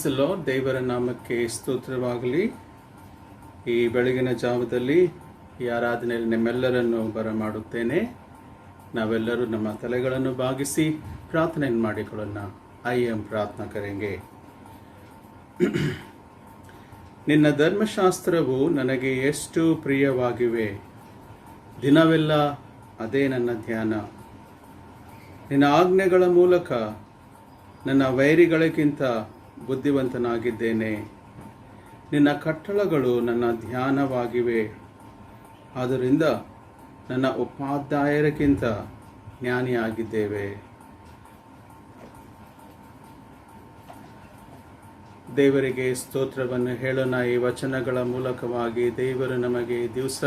Price the lord. ದೇವರ ನಾಮಕ್ಕೆ ಸ್ತೋತ್ರವಾಗಲಿ. ಈ ಬೆಳಗಿನ ಜಾವದಲ್ಲಿ ಈ ಆರಾಧನೆಯಲ್ಲಿ ನಿಮ್ಮೆಲ್ಲರನ್ನು ಬರಮಾಡುತ್ತೇನೆ. ನಾವೆಲ್ಲರೂ ನಮ್ಮ ತಲೆಗಳನ್ನು ಬಾಗಿಸಿ ಪ್ರಾರ್ಥನೆಯನ್ನು ಮಾಡಿಕೊಳ್ಳೋಣ. ಐ ಎಂ ಪ್ರಾರ್ಥನಾ ಕರೆಂಗೆ. ನಿನ್ನ ಧರ್ಮಶಾಸ್ತ್ರವು ನನಗೆ ಎಷ್ಟು ಪ್ರಿಯವಾಗಿವೆ, ದಿನವೆಲ್ಲ ಅದೇ ನನ್ನ ಧ್ಯಾನ. ನಿನ್ನ ಆಜ್ಞೆಗಳ ಮೂಲಕ ನನ್ನ ವೈರಿಗಳಿಗಿಂತ ಬುದ್ಧಿವಂತನಾಗಿದ್ದೇನೆ. ನಿನ್ನ ಕಟ್ಟಳೆಗಳು ನನ್ನ ಧ್ಯಾನವಾಗಿವೆ, ಆದ್ದರಿಂದ ನನ್ನ ಉಪಾಧ್ಯಾಯರಿಗಿಂತ ಜ್ಞಾನಿಯಾಗಿದ್ದೇವೆ. ದೇವರಿಗೆ ಸ್ತೋತ್ರವನ್ನು ಹೇಳೋಣ. ಈ ವಚನಗಳ ಮೂಲಕವಾಗಿ ದೇವರು ನಮಗೆ ದಿವಸ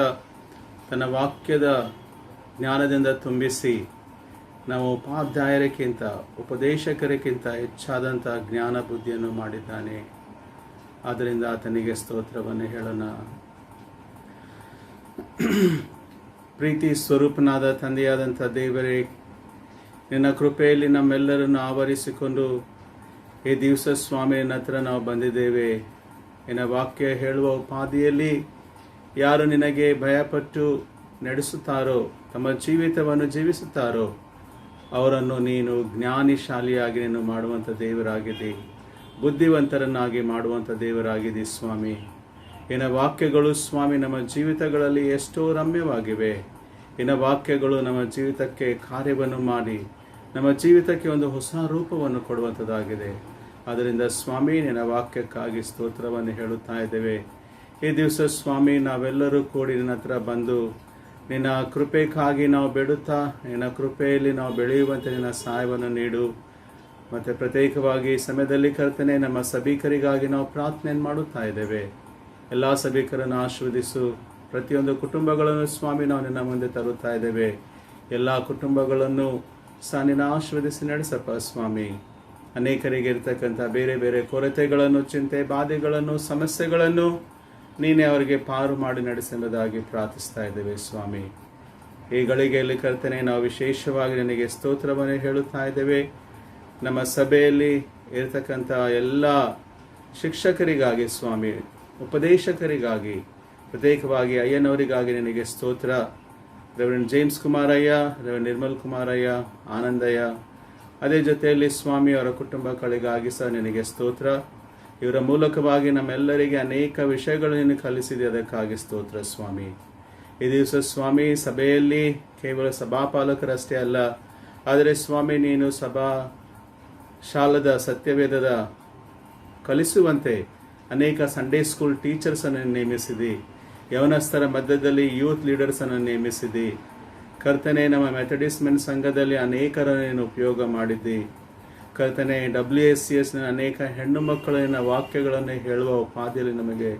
ತನ್ನ ವಾಕ್ಯದ ಜ್ಞಾನದಿಂದ ತುಂಬಿಸಿ ನಾವು ಉಪಾಧ್ಯಾಯರಿಗಿಂತ ಉಪದೇಶಕರಿಗಿಂತ ಹೆಚ್ಚಾದಂಥ ಜ್ಞಾನ ಬುದ್ಧಿಯನ್ನು ಮಾಡಿದ್ದಾನೆ. ಆದ್ದರಿಂದ ಆತನಿಗೆ ಸ್ತೋತ್ರವನ್ನು ಹೇಳೋಣ. ಪ್ರೀತಿ ಸ್ವರೂಪನಾದ ತಂದೆಯಾದಂಥ ದೇವರೇ, ನಿನ್ನ ಕೃಪೆಯಲ್ಲಿ ನಮ್ಮೆಲ್ಲರನ್ನು ಆವರಿಸಿಕೊಂಡು ಈ ದಿವಸ ಸ್ವಾಮಿಯ ಹತ್ರ ನಾವು ಬಂದಿದ್ದೇವೆ. ನಿನ್ನ ವಾಕ್ಯ ಹೇಳುವ ಉಪಾಧಿಯಲ್ಲಿ ಯಾರು ನಿನಗೆ ಭಯಪಟ್ಟು ನಡೆಸುತ್ತಾರೋ, ತಮ್ಮ ಜೀವಿತವನ್ನು ಜೀವಿಸುತ್ತಾರೋ, ಅವರನ್ನು ನೀನು ಜ್ಞಾನಿಶಾಲಿಯಾಗಿ ನೀನು ಮಾಡುವಂಥ ದೇವರಾಗಿದೆ, ಬುದ್ಧಿವಂತರನ್ನಾಗಿ ಮಾಡುವಂಥ ದೇವರಾಗಿದೆ ಸ್ವಾಮಿ. ನಿನ್ನ ವಾಕ್ಯಗಳು ಸ್ವಾಮಿ ನಮ್ಮ ಜೀವಿತಗಳಲ್ಲಿ ಎಷ್ಟೋ ರಮ್ಯವಾಗಿವೆ. ನಿನ್ನ ವಾಕ್ಯಗಳು ನಮ್ಮ ಜೀವಿತಕ್ಕೆ ಕಾರ್ಯವನ್ನು ಮಾಡಿ ನಮ್ಮ ಜೀವಿತಕ್ಕೆ ಒಂದು ಹೊಸ ರೂಪವನ್ನು ಕೊಡುವಂಥದ್ದಾಗಿದೆ. ಆದ್ದರಿಂದ ಸ್ವಾಮಿ, ನಿನ್ನ ವಾಕ್ಯಕ್ಕಾಗಿ ಸ್ತೋತ್ರವನ್ನು ಹೇಳುತ್ತಾ ಇದ್ದೇವೆ. ಈ ದಿವಸ ಸ್ವಾಮಿ, ನಾವೆಲ್ಲರೂ ಕೂಡಿ ನಿನ್ನ ಹತ್ರ ಬಂದು ನಿನ್ನ ಕೃಪೆಗಾಗಿ ನಾವು ಬೇಡುತ್ತಾ, ನಿನ್ನ ಕೃಪೆಯಲ್ಲಿ ನಾವು ಬೆಳೆಯುವಂತೆ ನಿನ್ನ ಸಹಾಯವನ್ನು ನೀಡು. ಮತ್ತು ಪ್ರತ್ಯೇಕವಾಗಿ ಸಮಯದಲ್ಲಿ ಕರ್ತನೆ, ನಮ್ಮ ಸಭಿಕರಿಗಾಗಿ ನಾವು ಪ್ರಾರ್ಥನೆಯನ್ನು ಮಾಡುತ್ತಾ ಇದ್ದೇವೆ. ಎಲ್ಲ ಸಭಿಕರನ್ನು ಆಶೀರ್ವದಿಸು. ಪ್ರತಿಯೊಂದು ಕುಟುಂಬಗಳನ್ನು ಸ್ವಾಮಿ ನಾವು ನಿನ್ನ ಮುಂದೆ ತರುತ್ತಾ ಇದ್ದೇವೆ. ಎಲ್ಲ ಕುಟುಂಬಗಳನ್ನು ಸಹ ನಿನ್ನ ಆಶೀರ್ವದಿಸಿ ನಡೆಸಪ್ಪ ಸ್ವಾಮಿ. ಅನೇಕರಿಗೆ ಇರ್ತಕ್ಕಂಥ ಬೇರೆ ಬೇರೆ ಕೊರತೆಗಳನ್ನು, ಚಿಂತೆ, ಬಾಧೆಗಳನ್ನು, ಸಮಸ್ಯೆಗಳನ್ನು ನೀನೇ ಅವರಿಗೆ ಪಾರು ಮಾಡಿ ನಡೆಸೆಂಬುದಾಗಿ ಪ್ರಾರ್ಥಿಸ್ತಾ ಇದ್ದೇವೆ ಸ್ವಾಮಿ. ಈ ಗಳಿಗೆಯಲ್ಲಿ ಕರ್ತನೆ, ನಾವು ವಿಶೇಷವಾಗಿ ನಿನಗೆ ಸ್ತೋತ್ರವನ್ನು ಹೇಳುತ್ತಾ ಇದ್ದೇವೆ. ನಮ್ಮ ಸಭೆಯಲ್ಲಿ ಇರತಕ್ಕಂಥ ಎಲ್ಲ ಶಿಕ್ಷಕರಿಗಾಗಿ ಸ್ವಾಮಿ, ಉಪದೇಶಕರಿಗಾಗಿ, ಪ್ರತ್ಯೇಕವಾಗಿ ಅಯ್ಯನವರಿಗಾಗಿ ನಿನಗೆ ಸ್ತೋತ್ರ. Reverend James Kumaraiah, reverend Nirmal Kumaraiah, Anandayya, ಅದೇ ಜೊತೆಯಲ್ಲಿ ಸ್ವಾಮಿ ಅವರ ಕುಟುಂಬಗಳಿಗಾಗಿ ಸಹ ನಿನಗೆ ಸ್ತೋತ್ರ. ಇವರ ಮೂಲಕವಾಗಿ ನಮ್ಮೆಲ್ಲರಿಗೆ ಅನೇಕ ವಿಷಯಗಳು ನೀನು ಕಲಿಸಿದೆ, ಅದಕ್ಕಾಗಿ ಸ್ತೋತ್ರ ಸ್ವಾಮಿ. ಈ ದಿವಸ ಸ್ವಾಮಿ, ಸಭೆಯಲ್ಲಿ ಕೇವಲ ಸಭಾಪಾಲಕರಷ್ಟೇ ಅಲ್ಲ, ಆದರೆ ಸ್ವಾಮಿ ನೀನು ಸಭಾ ಶಾಲದ ಸತ್ಯವೇದದ ಕಲಿಸುವಂತೆ ಅನೇಕ ಸಂಡೇ ಸ್ಕೂಲ್ ಟೀಚರ್ಸನ್ನು ನೇಮಿಸಿದಿ. ಯವನಸ್ಥರ ಮಧ್ಯದಲ್ಲಿ ಯೂತ್ ಲೀಡರ್ಸನ್ನು ನೇಮಿಸಿದಿ. ಕರ್ತನೆ, ನಮ್ಮ ಮೆಥಡಿಸ್ಟ್ ಮೆನ್ ಸಂಘದಲ್ಲಿ ಅನೇಕರನ್ನು ನೀನು ಉಪಯೋಗ ಮಾಡಿದ್ದಿ. ಕರ್ತನೆ, WSCS ಅನೇಕ ಹೆಣ್ಣು ಮಕ್ಕಳಿನ ವಾಕ್ಯಗಳನ್ನು ಹೇಳುವ ಉಪಾಧಿಯಲ್ಲಿ ನಮಗೆ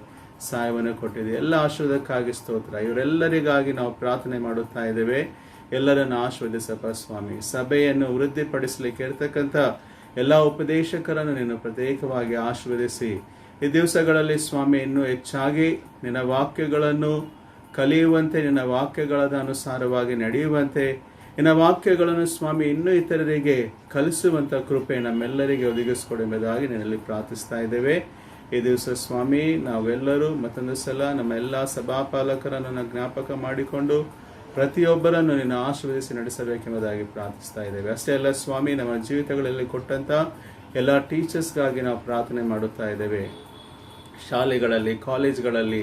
ಸಹಾಯವನ್ನು ಕೊಟ್ಟಿದೆ. ಎಲ್ಲ ಆಶೀರ್ವಾದಕ್ಕಾಗಿ ಸ್ತೋತ್ರ. ಇವರೆಲ್ಲರಿಗಾಗಿ ನಾವು ಪ್ರಾರ್ಥನೆ ಮಾಡುತ್ತಾ ಇದ್ದೇವೆ. ಎಲ್ಲರನ್ನು ಆಶೀರ್ವದಿಸಪ್ಪ ಸ್ವಾಮಿ. ಸಭೆಯನ್ನು ವೃದ್ಧಿಪಡಿಸಲಿಕ್ಕೆ ಇರತಕ್ಕಂಥ ಎಲ್ಲ ಉಪದೇಶಕರನ್ನು ನೀನು ಪ್ರತ್ಯೇಕವಾಗಿ ಆಶೀರ್ವದಿಸಿ ಈ ದಿವಸಗಳಲ್ಲಿ ಸ್ವಾಮಿ ಇನ್ನೂ ಹೆಚ್ಚಾಗಿ ನಿನ್ನ ವಾಕ್ಯಗಳನ್ನು ಕಲಿಯುವಂತೆ, ನಿನ್ನ ವಾಕ್ಯಗಳ ಅನುಸಾರವಾಗಿ ನಡೆಯುವಂತೆ, ನಿನ್ನ ವಾಕ್ಯಗಳನ್ನು ಸ್ವಾಮಿ ಇನ್ನೂ ಇತರರಿಗೆ ಕಲಿಸುವಂಥ ಕೃಪೆ ನಮ್ಮೆಲ್ಲರಿಗೆ ಒದಗಿಸಿಕೊಡುವುದಾಗಿ ನಿನ್ನಲ್ಲಿ ಪ್ರಾರ್ಥಿಸ್ತಾ ಇದ್ದೇವೆ. ಈ ದಿವಸ ಸ್ವಾಮಿ, ನಾವೆಲ್ಲರೂ ಮತ್ತೊಂದು ಸಲ ನಮ್ಮ ಎಲ್ಲ ಸಭಾಪಾಲಕರನ್ನು ಜ್ಞಾಪಕ ಮಾಡಿಕೊಂಡು ಪ್ರತಿಯೊಬ್ಬರನ್ನು ನಿನ್ನ ಆಶೀರ್ವದಿಸಿ ನಡೆಸಬೇಕೆಂಬುದಾಗಿ ಪ್ರಾರ್ಥಿಸ್ತಾ ಇದ್ದೇವೆ. ಅಷ್ಟೇ ಅಲ್ಲ ಸ್ವಾಮಿ, ನಮ್ಮ ಜೀವಿತಗಳಲ್ಲಿ ಕೊಟ್ಟಂಥ ಎಲ್ಲ ಟೀಚರ್ಸ್ಗಾಗಿ ನಾವು ಪ್ರಾರ್ಥನೆ ಮಾಡುತ್ತಾ ಇದ್ದೇವೆ. ಶಾಲೆಗಳಲ್ಲಿ, ಕಾಲೇಜ್ಗಳಲ್ಲಿ,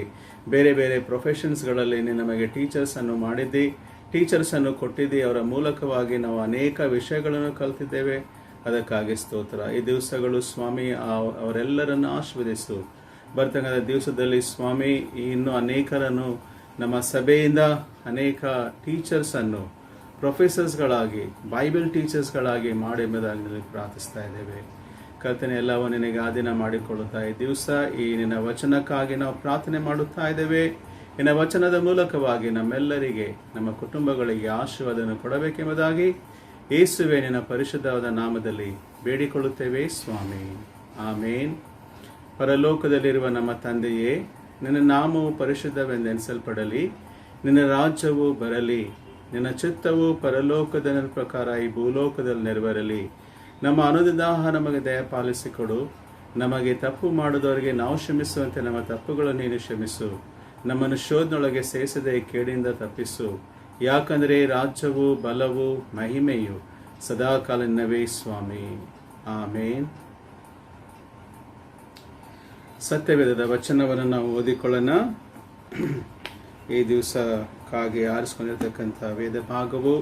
ಬೇರೆ ಬೇರೆ ಪ್ರೊಫೆಷನ್ಸ್ಗಳಲ್ಲಿ ನೀನು ನಮಗೆ ಟೀಚರ್ಸನ್ನು ಮಾಡಿದ್ದಿ, ಟೀಚರ್ಸನ್ನು ಕೊಟ್ಟಿದ್ದಿ. ಅವರ ಮೂಲಕವಾಗಿ ನಾವು ಅನೇಕ ವಿಷಯಗಳನ್ನು ಕಲಿತಿದ್ದೇವೆ. ಅದಕ್ಕಾಗಿ ಸ್ತೋತ್ರ. ಈ ದಿವಸಗಳು ಸ್ವಾಮಿ ಅವರೆಲ್ಲರನ್ನು ಆಶೀರ್ವದಿಸು. ಬರ್ತಕ್ಕಂಥ ದಿವಸದಲ್ಲಿ ಸ್ವಾಮಿ, ಇನ್ನೂ ಅನೇಕರನ್ನು ನಮ್ಮ ಸಭೆಯಿಂದ ಅನೇಕ ಟೀಚರ್ಸನ್ನು ಪ್ರೊಫೆಸರ್ಸ್ಗಳಾಗಿ, ಬೈಬಲ್ ಟೀಚರ್ಸ್ಗಳಾಗಿ ಮಾಡಿ ಎಂಬುದಾಗಿ ಪ್ರಾರ್ಥಿಸ್ತಾ ಇದ್ದೇವೆ. ಕರ್ತನೆ, ಎಲ್ಲವೂ ನಿನಗೆ ಆಧೀನ ಮಾಡಿಕೊಳ್ಳುತ್ತಾ ಈ ದಿವಸ ಈ ನಿನ್ನ ವಚನಕ್ಕಾಗಿ ನಾವು ಪ್ರಾರ್ಥನೆ ಮಾಡುತ್ತಾ ಇದ್ದೇವೆ. ನಿನ್ನ ವಚನದ ಮೂಲಕವಾಗಿ ನಮ್ಮೆಲ್ಲರಿಗೆ, ನಮ್ಮ ಕುಟುಂಬಗಳಿಗೆ ಆಶೀರ್ವಾದವನ್ನು ಕೊಡಬೇಕೆಂಬುದಾಗಿ ಯೇಸುವೆ ನಿನ್ನ ಪರಿಶುದ್ಧವಾದ ನಾಮದಲ್ಲಿ ಬೇಡಿಕೊಳ್ಳುತ್ತೇವೆ ಸ್ವಾಮಿ. ಆಮೇನ್. ಪರಲೋಕದಲ್ಲಿರುವ ನಮ್ಮ ತಂದೆಯೇ, ನಿನ್ನ ನಾಮವು ಪರಿಶುದ್ಧವೆಂದೆನಿಸಲ್ಪಡಲಿ, ನಿನ್ನ ರಾಜ್ಯವು ಬರಲಿ, ನಿನ್ನ ಚಿತ್ತವು ಪರಲೋಕದ ಪ್ರಕಾರ ಈ ಭೂಲೋಕದಲ್ಲಿ ನೆರವೇರಲಿ. ನಮ್ಮ ಅನುದಿನ ನಮಗೆ ದಯಪಾಲಿಸಿಕೊಡು. ನಮಗೆ ತಪ್ಪು ಮಾಡಿದವರಿಗೆ ನಾವು ಕ್ಷಮಿಸುವಂತೆ ನಮ್ಮ ತಪ್ಪುಗಳನ್ನು ನೀನು ಕ್ಷಮಿಸು. ನಮ್ಮನ್ನು ಶೋಧನೊಳಗೆ ಸೇರಿಸದೆ ಕೇಡಿಂದ ತಪ್ಪಿಸು. ಯಾಕಂದರೆ ರಾಜ್ಯವು ಬಲವು ಮಹಿಮೆಯು ಸದಾಕಾಲನವೇ ಸ್ವಾಮಿ. ಆಮೇನ್. ಸತ್ಯವೇದದ ವಚನವನ್ನು ನಾವು ಓದಿಕೊಳ್ಳೋಣ. ಈ ದಿವಸಕ್ಕಾಗಿ ಆರಿಸ್ಕೊಂಡಿರ್ತಕ್ಕಂಥ ವೇದ ಭಾಗವು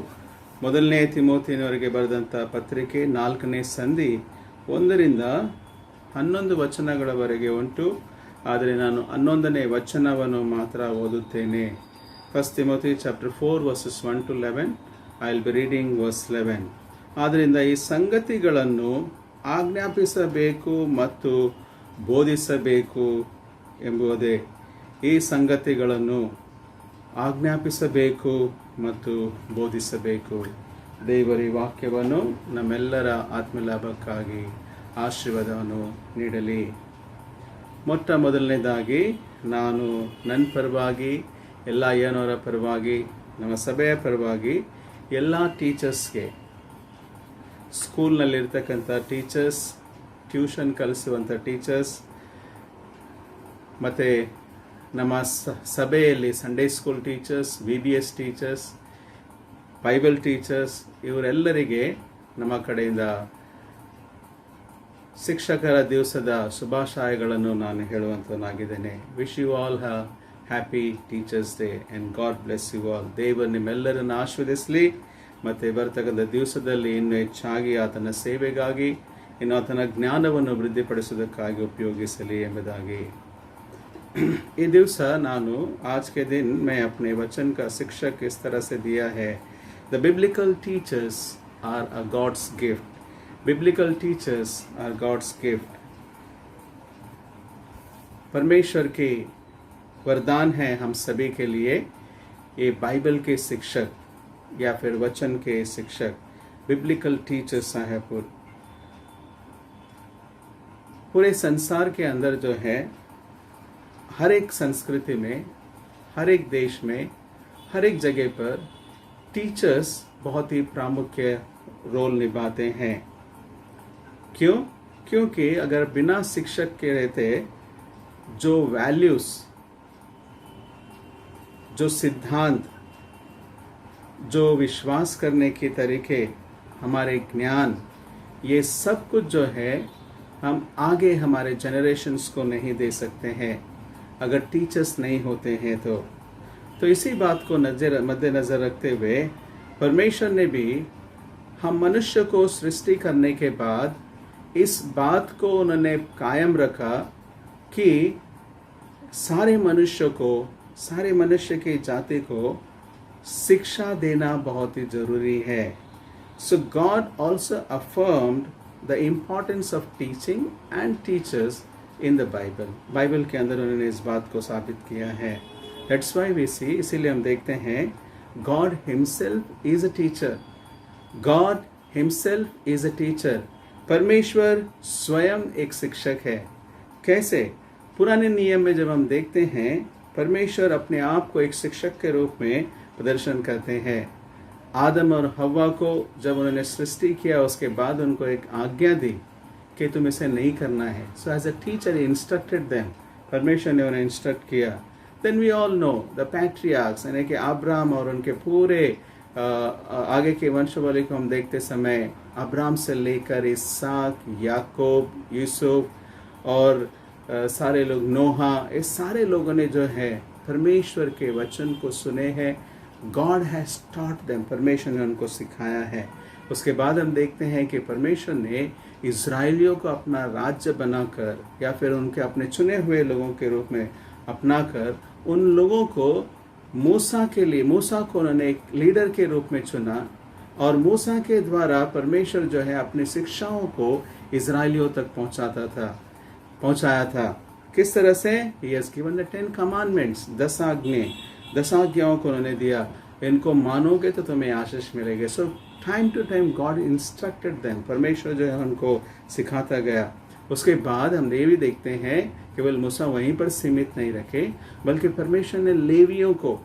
1 ತಿಮೋಥೆಯವರಿಗೆ ಬರೆದಂಥ ಪತ್ರಿಕೆ 4ನೇ ಸಂಧಿ 1ರಿಂದ 11 ವಚನಗಳವರೆಗೆ ಉಂಟು. ಆದರೆ ನಾನು 11ನೇ ವಚನವನ್ನು ಮಾತ್ರ ಓದುತ್ತೇನೆ. 1 Timothy chapter 4 verses 1 to 11. I will be reading verse 11. ಆದ್ದರಿಂದ ಈ ಸಂಗತಿಗಳನ್ನು ಆಜ್ಞಾಪಿಸಬೇಕು ಮತ್ತು ಬೋಧಿಸಬೇಕು ಎಂಬುದೇ. ಈ ಸಂಗತಿಗಳನ್ನು ಆಜ್ಞಾಪಿಸಬೇಕು ಮತ್ತು ಬೋಧಿಸಬೇಕು. ದೇವರ ವಾಕ್ಯವನ್ನು ನಮ್ಮೆಲ್ಲರ ಆತ್ಮಲಾಭಕ್ಕಾಗಿ ಆಶೀರ್ವಾದವನ್ನು ನೀಡಲಿ. ಮೊದಲನೇದಾಗಿ ನಾನು ನನ್ನ ಪರವಾಗಿ, ಎಲ್ಲ ಏನವರ ಪರವಾಗಿ, ನಮ್ಮ ಸಭೆಯ ಪರವಾಗಿ ಎಲ್ಲ ಟೀಚರ್ಸ್ಗೆ, ಸ್ಕೂಲ್ನಲ್ಲಿರ್ತಕ್ಕಂಥ ಟೀಚರ್ಸ್, ಟ್ಯೂಷನ್ ಕಲಿಸುವಂಥ ಟೀಚರ್ಸ್, ಮತ್ತು ನಮ್ಮ ಸಭೆಯಲ್ಲಿ Sunday school teachers, VBS teachers, Bible teachers, ಇವರೆಲ್ಲರಿಗೆ ನಮ್ಮ ಕಡೆಯಿಂದ ಶಿಕ್ಷಕರ ದಿವಸದ ಶುಭಾಶಯಗಳನ್ನು ನಾನು ಹೇಳುವಂತನಾಗಿದ್ದೇನೆ. Wish you all happy teachers day and God bless you all. ದೇವರು ನಿಮ್ಮೆಲ್ಲರನ್ನು ಆಶೀರ್ವದಿಸಲಿ ಮತ್ತು ಬರ್ತಕ್ಕಂಥ ದಿವಸದಲ್ಲಿ ಇನ್ನೂ ಹೆಚ್ಚಾಗಿ ಆತನ ಸೇವೆಗಾಗಿ, ಇನ್ನು ಆತನ ಜ್ಞಾನವನ್ನು ವೃದ್ಧಿಪಡಿಸುವುದಕ್ಕಾಗಿ ಉಪಯೋಗಿಸಲಿ ಎಂಬುದಾಗಿ. ये दिवसा नानु आज के दिन मैं अपने वचन का शिक्षक इस तरह से दिया है. The biblical teachers are a God's gift. Biblical teachers are God's gift. परमेश्वर के वरदान है हम सभी के लिए. ये बाइबल के शिक्षक या फिर वचन के शिक्षक, बिब्लिकल टीचर्स हैं. पूरे संसार के अंदर जो है, हर एक संस्कृति में, हर एक देश में, हर एक जगह पर टीचर्स बहुत ही प्रामुख्य रोल निभाते हैं. क्यों? क्योंकि अगर बिना शिक्षक के रहते जो वैल्यूज़, जो सिद्धांत, जो विश्वास करने के तरीके, हमारे ज्ञान, ये सब कुछ जो है हम आगे हमारे जनरेशन्स को नहीं दे सकते हैं अगर टीचर्स नहीं होते हैं. तो इसी बात को मद्देनज़र रखते हुए परमेश्वर ने भी हम मनुष्य को सृष्टि करने के बाद इस बात को उन्होंने कायम रखा कि सारे मनुष्य की जाति को शिक्षा देना बहुत ही ज़रूरी है. So God also affirmed the importance of teaching and teachers in the Bible के अंदर उन्होंने इस बात को साबित किया है. That's why we see, इसीलिए हम देखते हैं, God himself is a teacher. God himself is a teacher. परमेश्वर स्वयं एक शिक्षक है. कैसे? पुराने नियम में जब हम देखते हैं, परमेश्वर अपने आप को एक शिक्षक के रूप में प्रदर्शन करते हैं. आदम और हव्वा को जब उन्होंने सृष्टि किया, उसके बाद उनको एक आज्ञा दी कि तुम इसे नहीं करना है. So as a teacher he instructed them. परमेश्वर ने उन्हें इंस्ट्रक्ट किया. Then we all know the patriarchs, यानी कि अब्राहम और उनके पूरे आगे के वंशावली को हम देखते समय, अब्राहम से लेकर इसहाक, याकूब, यूसुफ और सारे लोग, नोहा, ये सारे लोगों ने जो है परमेश्वर के वचन को सुने हैं. गॉड हैज टॉट देम, परमेश्वर ने उनको सिखाया है. उसके बाद हम देखते हैं कि परमेश्वर ने इज़राइलियों को अपना राज्य बनाकर या फिर उनके अपने चुने हुए लोगों के रूप में अपनाकर उन लोगों को मूसा को उन्होंने एक लीडर के रूप में चुना और मूसा के द्वारा परमेश्वर जो है अपनी शिक्षाओं को इज़राइलियों तक पहुंचाया था. किस तरह से? He has given the 10 commandments, 10 आज्ञाओं को उन्होंने दिया. इनको मानोगे तो तुम्हें आशीष मिलेगी. So time to time God instructed them. परमेश्वर जो है उनको सिखाता गया. उसके बाद हम ये भी देखते हैं केवल मूसा वहीं पर सीमित नहीं रखे, बल्कि परमेश्वर ने लेवियों को,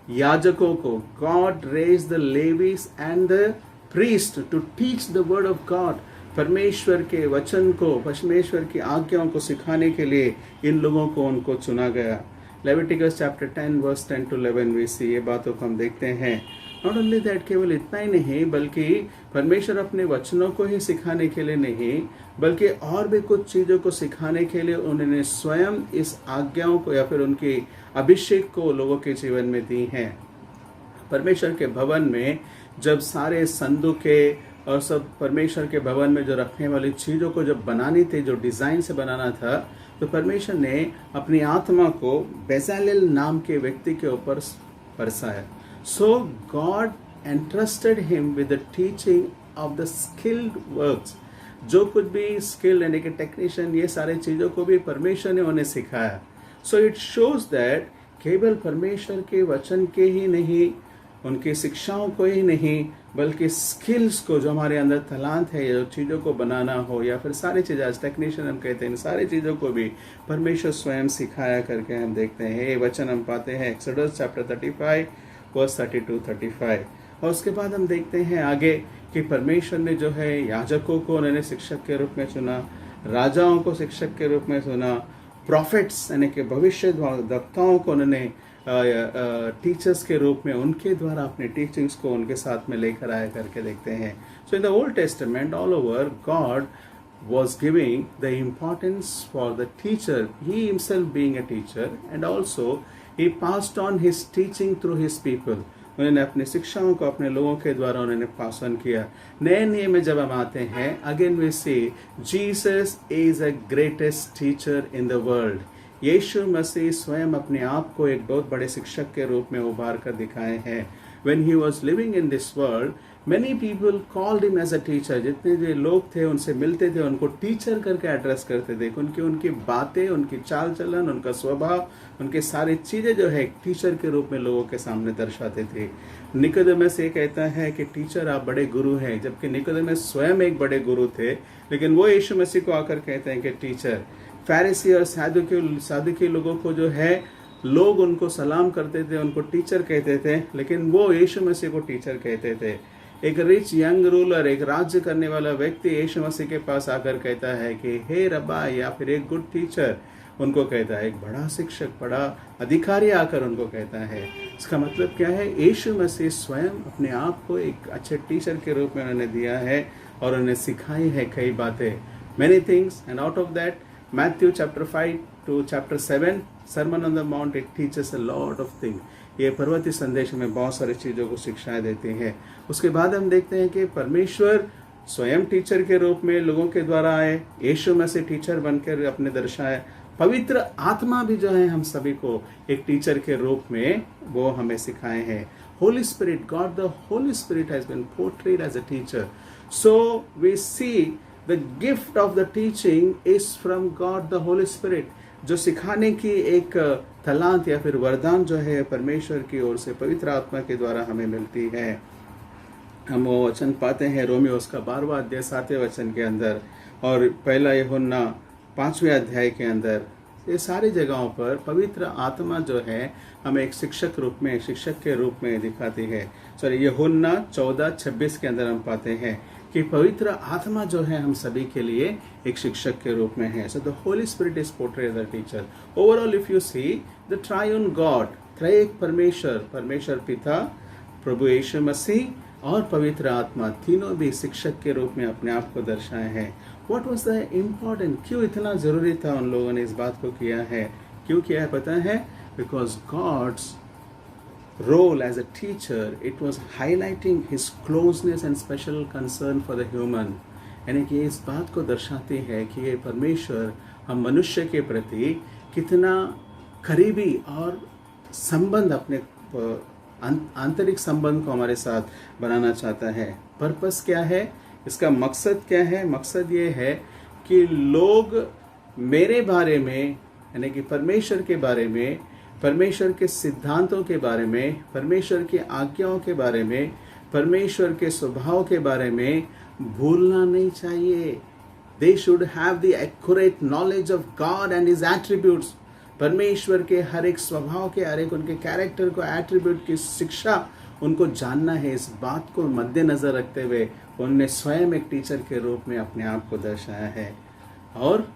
याजकों को, God raise the Levites and the priest to teach the word of God. परमेश्वर के वचन को, परमेश्वर की आज्ञाओं को सिखाने के लिए इन लोगों को उनको चुना गया। Leviticus chapter 10 verse 10 to 11 we see, ये बातों को हम देखते हैं। नॉट ओनली दैट, केवल इतना ही नहीं, बल्कि परमेश्वर अपने वचनों को ही सिखाने के लिए नहीं, बल्कि और भी कुछ चीज़ों को सिखाने के लिए उन्होंने स्वयं इस आज्ञाओं को या फिर उनकी अभिषेक को लोगों के जीवन में दी हैं। परमेश्वर के भवन में जब सारे संदूके और सब परमेश्वर के भवन में जो रखने वाली चीज़ों को जब बनानी थी, जो डिज़ाइन से बनाना था, तो परमेश्वर ने अपनी आत्मा को बेजालेल नाम के व्यक्ति के ऊपर बरसाया। So God entrusted him with the teaching of the skilled works. जो कुछ भी स्किल्ड यानी कि टेक्नीशियन, ये सारे चीज़ों को भी परमेश्वर ने उन्हें सिखाया। सो इट शोज दैट केवल परमेश्वर के वचन के ही नहीं, उनकी शिक्षाओं को ही नहीं, बल्कि स्किल्स को, जो हमारे अंदर तलांत है, जो चीज़ों को बनाना हो या फिर सारी चीज़ें, आज टेक्नीशियन हम कहते हैं, इन सारी चीज़ों को भी परमेश्वर स्वयं सिखाया करके हम देखते हैं। ये वचन हम पाते हैं एक्सोडस चैप्टर 35 वर्स 32-35। और उसके बाद हम देखते हैं आगे कि परमेश्वर ने जो है याजकों को उन्होंने शिक्षक के रूप में चुना, राजाओं को शिक्षक के रूप में चुना, प्रॉफिट्स यानी कि भविष्यद्वक्ताओं को उन्होंने टीचर्स के रूप में उनके द्वारा अपने टीचिंग्स को उनके साथ में लेकर आया करके देखते हैं। So in the Old Testament all over God was giving the importance for the teacher, he himself being a teacher, and also he passed on his teaching through his people. उन्होंने अपनी शिक्षाओं को अपने लोगों के द्वारा उन्होंने पास ऑन किया। नए नियम में जब हम आते हैं, again we see Jesus is a greatest teacher in the world. यीशु मसीह स्वयं अपने आप को एक बहुत बड़े शिक्षक के रूप में उभार कर दिखाए हैं। When he was living in this world, many people called him as a teacher. जितने जो लोग थे उनसे मिलते थे, उनको टीचर करके एड्रेस करते थे। उनकी बातें, उनकी चाल चलन, उनका स्वभाव, उनके सारी चीज़ें जो है टीचर के रूप में लोगों के सामने दर्शाते थे। निकोदेमस ये कहता है कि टीचर आप बड़े गुरु हैं, जबकि निकोदेमस स्वयं एक बड़े गुरु थे, लेकिन वो यीशु मसीह को आकर कहते हैं कि टीचर। फैरिसी और सादुकी लोगों को जो है, लोग उनको सलाम करते थे, उनको टीचर कहते थे, लेकिन वो यीशु मसीह को टीचर कहते थे। एक रिच यंग रूलर, एक राज्य करने वाला व्यक्ति यीशु मसीह के पास आकर कहता है कि हे रब्बा, या फिर एक गुड टीचर उनको कहता है। एक बड़ा शिक्षक, बड़ा अधिकारी आकर उनको कहता है। इसका मतलब क्या है? यीशु मसीह स्वयं अपने आप को एक अच्छे टीचर के रूप में उन्होंने दिया है और उन्हें सिखाई है कई बातें, many things, and out of that Matthew chapter 5 to chapter 7 Sermon on the Mount, it teaches a lot of things. ये पर्वतीय संदेश में बहुत सारी चीज़ों को शिक्षाएं देते हैं। उसके बाद हम देखते हैं कि परमेश्वर स्वयं टीचर के रूप में लोगों के द्वारा आए, यीशु मसीह टीचर बनकर अपने दर्शाए, पवित्र आत्मा भी जो है हम सभी को एक टीचर के रूप में वो हमें सिखाए हैं। Holy Spirit, God the Holy Spirit has been portrayed as a teacher. So we see the gift of the teaching is from God the Holy Spirit. जो सिखाने की एक तलांत या फिर वरदान जो है परमेश्वर की ओर से पवित्र आत्मा के द्वारा हमें मिलती है। हम वो वचन पाते हैं रोमियो उसका 12वां अध्याय 7वें वचन के अंदर, और पहला यूहन्ना 5वें अध्याय के अंदर। ये सारी जगहों पर पवित्र आत्मा जो है हमें एक शिक्षक के रूप में दिखाती है। यूहन्ना 14:26 के अंदर हम पाते हैं कि पवित्र आत्मा जो है हम सभी के लिए एक शिक्षक के रूप में है। So the Holy Spirit is portrayed as a teacher. Overall if you see the triune God, त्रैएक परमेश्वर पिता, प्रभु यीशु मसीह और पवित्र आत्मा, तीनों भी शिक्षक के रूप में अपने आप को दर्शाए हैं। व्हाट वाज द इम्पोर्टेंट, क्यों इतना जरूरी था उन लोगों ने इस बात को किया है? क्यों किया है पता है? Because God's role as a teacher, it was highlighting his closeness and special concern for the human. यानी कि इस बात को दर्शाती है कि ये परमेश्वर हम मनुष्य के प्रति कितना करीबी और संबंध, अपने आंतरिक संबंध को हमारे साथ बनाना चाहता है। पर्पस क्या है इसका? मकसद क्या है? मकसद ये है कि लोग मेरे बारे में, यानी कि परमेश्वर के बारे में, परमेश्वर के सिद्धांतों के बारे में, परमेश्वर की आज्ञाओं के बारे में, परमेश्वर के स्वभाव के बारे में भूलना नहीं चाहिए। They should have the accurate knowledge of God and His attributes. परमेश्वर के हर एक स्वभाव के, हर एक उनके कैरेक्टर को, एट्रीब्यूट की शिक्षा उनको जानना है। इस बात को मद्देनजर रखते हुए उन्होंने स्वयं एक टीचर के रूप में अपने आप को दर्शाया है। और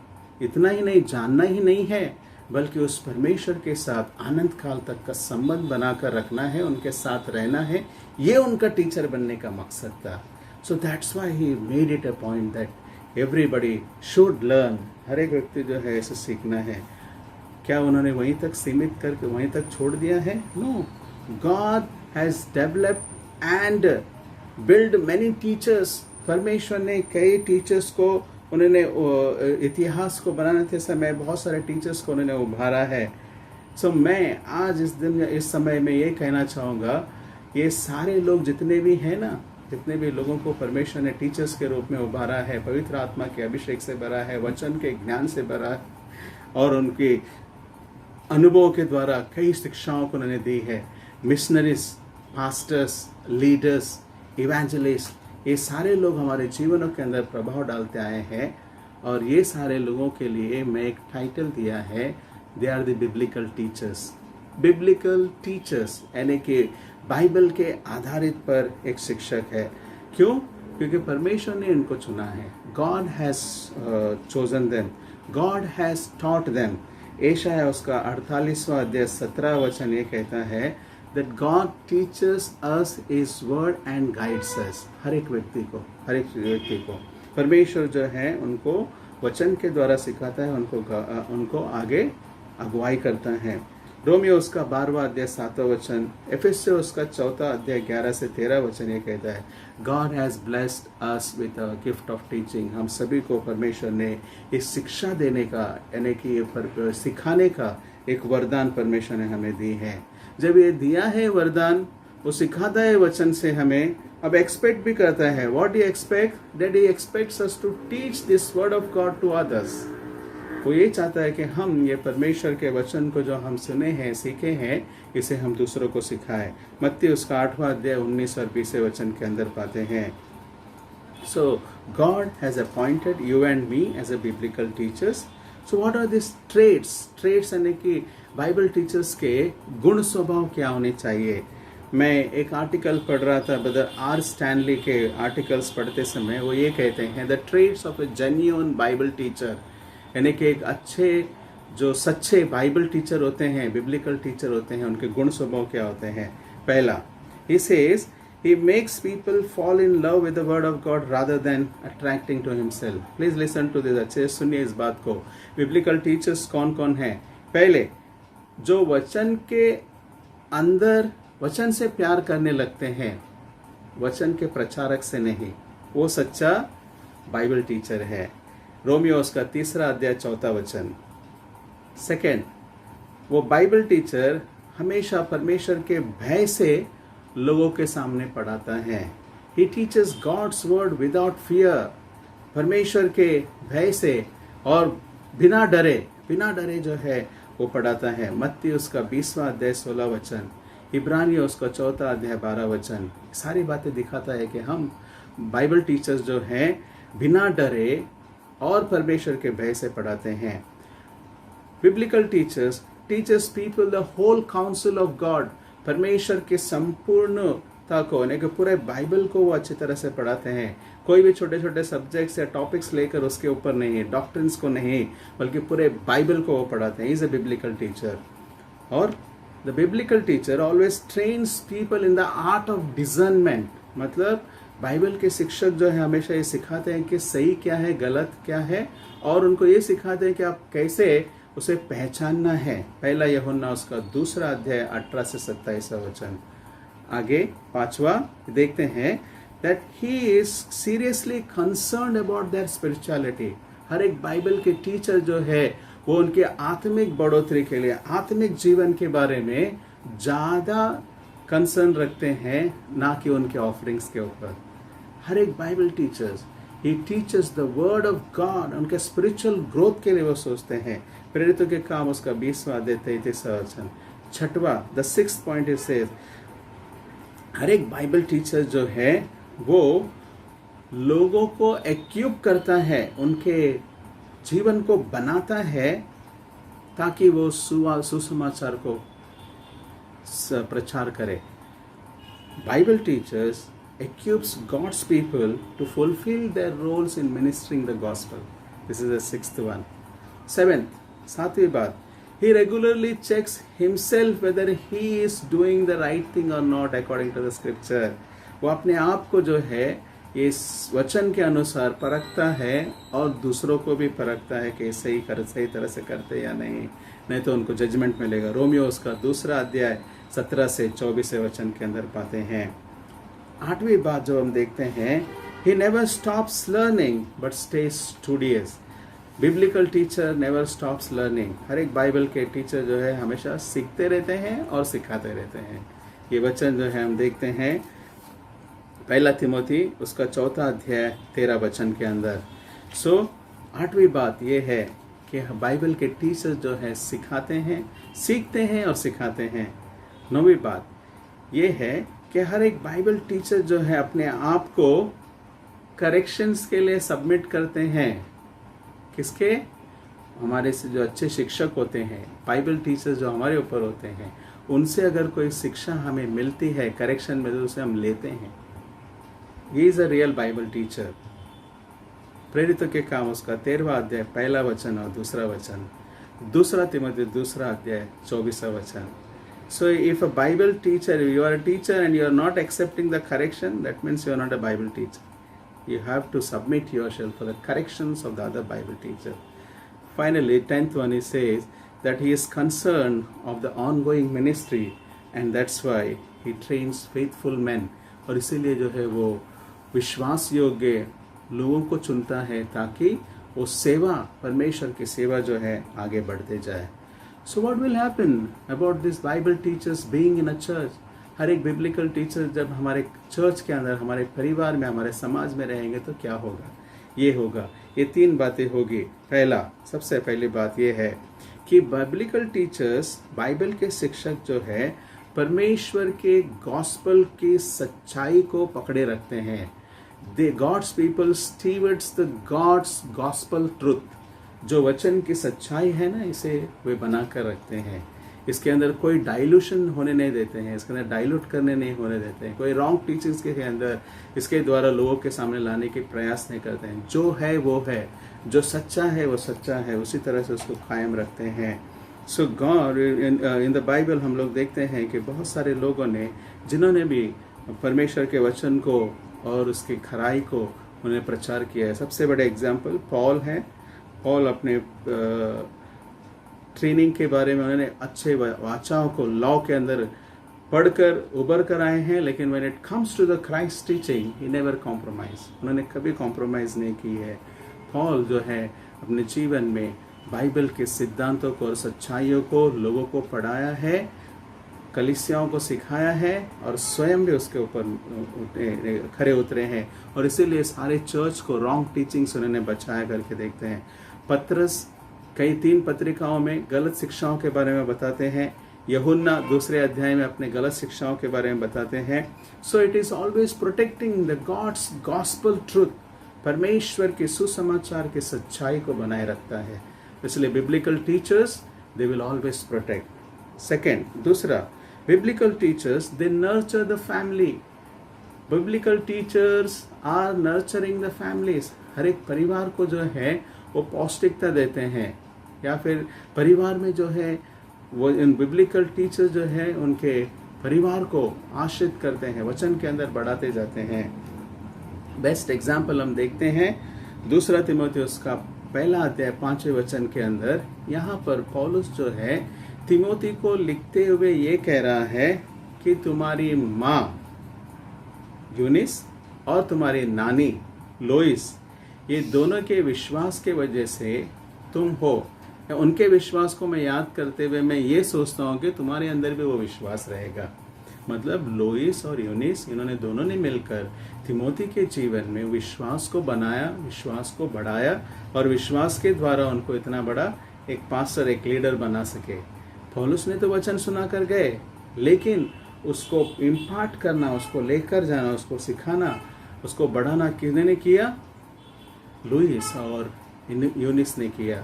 इतना ही नहीं, जानना ही नहीं है, बल्कि उस परमेश्वर के साथ अनंत काल तक का संबंध बनाकर रखना है, उनके साथ रहना है। ये उनका टीचर बनने का मकसद था। So that's why he made it a point that everybody should learn. हर एक व्यक्ति जो है इसे सीखना है। क्या उन्होंने वहीं तक सीमित करके वहीं तक छोड़ दिया है? No, God has developed and build many teachers. परमेश्वर ने कई टीचर्स को, उन्होंने इतिहास को बनाने के समय बहुत सारे टीचर्स को उन्होंने उभारा है। सो मैं आज इस दिन इस समय में ये कहना चाहूँगा, ये सारे लोग जितने भी हैं ना, जितने भी लोगों को परमेश्वर ने टीचर्स के रूप में उभारा है, पवित्र आत्मा के अभिषेक से भरा है, वचन के ज्ञान से भरा है और उनके अनुभव के द्वारा कई शिक्षाओं को उन्होंने दी है। मिशनरीज, पास्टर्स, लीडर्स, इवेंजलिस्ट, ये सारे लोग हमारे जीवनों के अंदर प्रभाव डालते आए हैं। और ये सारे लोगों के लिए मैं एक टाइटल दिया है, they are the biblical teachers. Biblical teachers यानी कि बाइबल के आधारित पर एक शिक्षक है। क्यों? क्योंकि परमेश्वर ने इनको चुना है। God has chosen them, God has taught them. एशाया उसका 48वां अध्याय 17 वचन ये कहता है that God teaches us His word and guides us। हर एक व्यक्ति को परमेश्वर जो है उनको वचन के द्वारा सिखाता है, उनको आगे अगुवाई करता है। रोमियो उसका 12वां अध्याय 7वां वचन, एफेसियों उसका 4वां अध्याय 11 से 13 वचन ये कहता है, God has blessed us with a gift of teaching। हम सभी को परमेश्वर ने इस शिक्षा देने का यानी कि सिखाने का एक वरदान परमेश्वर ने हमें दी है। जब ये दिया है वरदान, वो सिखाता है वचन से हमें, अब एक्सपेक्ट भी करता है। What do you expect? That he expects us to teach this word of God to others. वो ये चाहता है कि हम ये परमेश्वर के वचन को जो हम सुने हैं, सीखे हैं, इसे हम दूसरों को सिखाएं। मत्ती उसका 8वां अध्याय 19 और 20 वचन के अंदर पाते हैं। So God has appointed you and me as a biblical teachers. So what are this traits यानी कि बाइबल टीचर्स के गुण स्वभाव क्या होने चाहिए। मैं एक आर्टिकल पढ़ रहा था, ब्रदर आर स्टैनली के आर्टिकल्स पढ़ते समय वो ये कहते हैं, the trades of a genuine Bible teacher, यानी कि एक अच्छे जो सच्चे बाइबल टीचर होते हैं, बिब्लिकल टीचर होते हैं, उनके गुण स्वभाव क्या होते हैं। पहला, he says he makes people fall in love with the word of God rather than attracting to himself। Please listen to this, अच्छे सुनिए इस बात को। बिब्लिकल टीचर्स कौन कौन है? पहले, जो वचन के अंदर वचन से प्यार करने लगते हैं, वचन के प्रचारक से नहीं, वो सच्चा बाइबल टीचर है। रोमियो उसका 3 अध्याय 4 वचन। सेकेंड, वो बाइबल टीचर हमेशा परमेश्वर के भय से लोगों के सामने पढ़ाता है। He teaches God's word without fear, परमेश्वर के भय से और बिना डरे जो है वो पढ़ाता है। मत्ती उसका 20वां अध्याय 16 वचन, इब्रानियों उसका 4 अध्याय 12 वचन। सारी बातें दिखाता है कि हम बाइबल टीचर्स जो हैं बिना डरे और परमेश्वर के भय से पढ़ाते हैं। Biblical teachers teachers people the whole council of God, परमेश्वर के संपूर्णता को यानी कि पूरे बाइबल को वो अच्छी तरह से पढ़ाते हैं। कोई भी छोटे छोटे सब्जेक्ट्स या टॉपिक्स लेकर उसके ऊपर नहीं, डॉक्ट्रिन्स को नहीं, बल्कि पूरे बाइबल को वो पढ़ाते हैं। Is a biblical teacher. और the biblical teacher always trains people in the art of discernment, मतलब बाइबल के शिक्षक जो है हमेशा ये सिखाते हैं कि सही क्या है, गलत क्या है, और उनको ये सिखाते हैं कि आप कैसे उसे पहचानना है। पहला यूहन्ना उसका 2 अध्याय 18 से 27 वचन। आगे 5वां देखते हैं, that he is seriously concerned about their spirituality. हर एक बाइबल के टीचर जो है वो उनके आत्मिक बढ़ोतरी के लिए, आत्मिक जीवन के बारे में ज्यादा कंसर्न रखते हैं, ना कि उनके ऑफरिंग्स के ऊपर। हर एक Bible teachers, he teachers the word of God, उनके स्पिरिचुअल ग्रोथ के लिए वो सोचते हैं। प्रेरितों के काम उसका 20वां अध्याय 33 वचन। 6वां, the 6th point is says, हर एक बाइबल टीचर जो है वो लोगों को एक्यूप करता है, उनके जीवन को बनाता है ताकि वो सुसमाचार को प्रचार करे। Bible teachers equips God's people to fulfill their roles in ministering the gospel. This is the sixth one. Seventh, सातवीं बात, he regularly checks himself whether he is doing the right thing or not according to the scripture. वो अपने आप को जो है इस वचन के अनुसार परखता है और दूसरों को भी परखता है कि सही तरह से करते या नहीं तो उनको जजमेंट मिलेगा। रोमियो उसका 2 अध्याय 17 से 24 वचन के अंदर पाते हैं। 8वीं बात जो हम देखते हैं, he never stops learning but stays studious. Biblical teacher never stops learning. हर एक बाइबल के टीचर जो है हमेशा सीखते रहते हैं और सिखाते रहते हैं। ये वचन जो है हम देखते हैं 1 तिमोथी उसका 4 अध्याय 13 वचन के अंदर। सो 8वीं बात ये है कि बाइबल के टीचर जो है सिखाते हैं, सीखते हैं और सिखाते हैं। 9वीं बात ये है कि हर एक बाइबल टीचर जो है अपने आप को करेक्शंस के लिए सबमिट करते हैं। किसके? हमारे से जो अच्छे शिक्षक होते हैं, बाइबल टीचर जो हमारे ऊपर होते हैं, उनसे अगर कोई शिक्षा हमें मिलती है करेक्शन में तो उसे हम लेते हैं। He is a real Bible teacher. प्रेरितों के काम उसका 13वां अध्याय 1 वचन और 2 वचन, 2 तिमोथी 2 अध्याय 24 वचन। So if a Bible teacher, you are a teacher and you are not accepting the correction, that means you are not a Bible teacher. You have to submit yourself for the corrections of the other Bible teacher. Finally, 10th one, he says that he is concerned of the ongoing ministry and that's why he trains faithful men. और इसीलिए जो है वो विश्वास योग्य लोगों को चुनता है ताकि वो सेवा, परमेश्वर की सेवा जो है आगे बढ़ते जाए। So what will happen about this Bible teachers being in a church? हर एक बिब्लिकल टीचर जब हमारे चर्च के अंदर, हमारे परिवार में, हमारे समाज में रहेंगे तो क्या होगा? ये होगा, ये 3 बातें होगी। सबसे पहली बात ये है कि बिब्लिकल टीचर्स, बाइबल के शिक्षक जो है परमेश्वर के गॉस्पल की सच्चाई को पकड़े रखते हैं। God's people stewards the God's gospel truth. जो वचन की सच्चाई है ना, इसे वे बना कर रखते हैं। इसके अंदर कोई डाइल्यूशन होने नहीं देते हैं, इसके अंदर डाइल्यूट करने नहीं होने देते हैं, कोई रॉन्ग टीचिंग्स के अंदर इसके द्वारा लोगों के सामने लाने के प्रयास नहीं करते हैं। जो है वो है, जो सच्चा है वो सच्चा है, उसी तरह से उसको कायम रखते हैं। So God in the Bible हम लोग देखते हैं कि बहुत सारे लोगों ने, जिन्होंने भी परमेश्वर के वचन को और उसकी खराई को उन्हें प्रचार किया है। सबसे बड़े एग्जाम्पल पॉल है। पॉल अपने ट्रेनिंग के बारे में उन्होंने अच्छे वाचाओं को लॉ के अंदर पढ़कर उबर कर आए हैं, लेकिन when it comes to the Christ teaching he never compromise. उन्होंने कभी कॉम्प्रोमाइज नहीं की है। पॉल जो है अपने जीवन में बाइबल के सिद्धांतों को और सच्चाइयों को लोगों को पढ़ाया है, कलीसियाओं को सिखाया है और स्वयं भी उसके ऊपर खरे उतरे हैं। और इसीलिए सारे चर्च को रॉन्ग टीचिंग्स उन्होंने बचाया करके देखते हैं। पत्रस कई 3 पत्रिकाओं में गलत शिक्षाओं के बारे में बताते हैं। यूहन्ना 2 अध्याय में अपने गलत शिक्षाओं के बारे में बताते हैं। So it is always protecting the gods gospel truth. परमेश्वर के सुसमाचार की सच्चाई को बनाए रखता है। इसलिए biblical teachers they will always protect. Second, दूसरा, biblical teachers they nurture the family. Biblical teachers are nurturing the families. हर एक परिवार को जो है वो पौष्टिकता देते हैं, या फिर परिवार में जो है वो इन बिब्लिकल टीचर जो है उनके परिवार को आश्रित करते हैं, वचन के अंदर बढ़ाते जाते हैं। बेस्ट एग्जाम्पल हम देखते हैं 2 तिमोथियुस का 1 अध्याय 5वें वचन के अंदर। यहाँ पर पौलुस जो है तिमोथी को लिखते हुए ये कह रहा है कि तुम्हारी माँ यूनिस और तुम्हारी नानी लोइस, ये दोनों के विश्वास के वजह से तुम हो। उनके विश्वास को मैं याद करते हुए मैं ये सोचता हूँ कि तुम्हारे अंदर भी वो विश्वास रहेगा। मतलब लोइस और यूनिस, इन्होंने दोनों ने मिलकर तिमोथी के जीवन में विश्वास को बनाया, विश्वास को बढ़ाया और विश्वास के द्वारा उनको इतना बड़ा एक पास्टर, एक लीडर बना सके। पौलुस ने तो वचन सुना कर गए, लेकिन उसको इम्पार्ट करना, उसको लेकर जाना, उसको सिखाना, उसको बढ़ाना किसने किया? लुइस और यूनिस ने किया